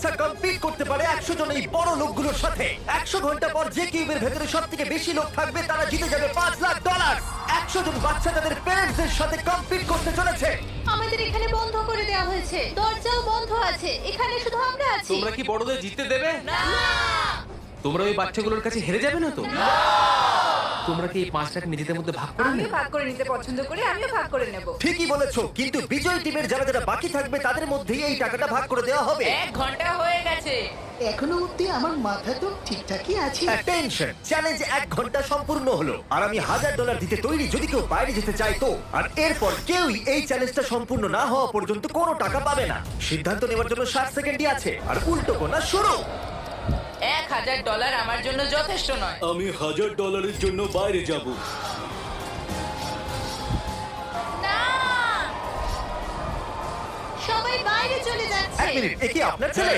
বাচ্চা কম্পিট করতে পারে 100 জন এই বড় লোকগুলোর সাথে। 100 ঘন্টা পর যে কিউবের ভেতরে সব থেকে বেশি লোক থাকবে তারা জিতে যাবে $5 লাখ। 100 জন বাচ্চা তাদের প্যারেন্টসদের সাথে কম্পিট করতে চলেছে। আমাদের এখানে বন্ধ করে দেওয়া হয়েছে, দরজাও বন্ধ আছে, এখানে শুধু আমরা আছি। তোমরা কি বড়দের জিততে দেবে? তোমরা ওই বাচ্চাগুলোর কাছে হেরে যাবে না তো? তোমরা কি এই 5 লাখ নিজেদের মধ্যে ভাগ করে আমিও নেবে? ভাগ করে নিতে পছন্দ করি, আমিও ভাগ করে নেব। ঠিকই বলেছো, কিন্তু বিজয়ী টিমের যারা যারা বাকি থাকবে তাদের মধ্যেই এই টাকাটা ভাগ করে দেওয়া হবে। 1 ঘন্টা হয়ে গেছে। এখনো অব্দি আমার মাথা তো ঠিকঠাকই আছে। টেনশন চ্যালেঞ্জ 1 ঘন্টা সম্পূর্ণ হলো আর আমি $1000 দিতে তৈরি যদি কেউ বাইরে যেতে চায় তো। আর এরপর কেউই এই চ্যালেঞ্জটা সম্পূর্ণ না হওয়া পর্যন্ত কোনো টাকা পাবে না। সিদ্ধান্ত নেওয়ার জন্য 60 সেকেন্ডই আছে আর উল্টো কোনা শুরু। $1000 আমার জন্য যথেষ্ট নয়। আমি $1000 জন্য বাইরে যাব। না, সবাই বাইরে চলে যাচ্ছে। 1 মিনিট, এ কি আপনার ছেলে?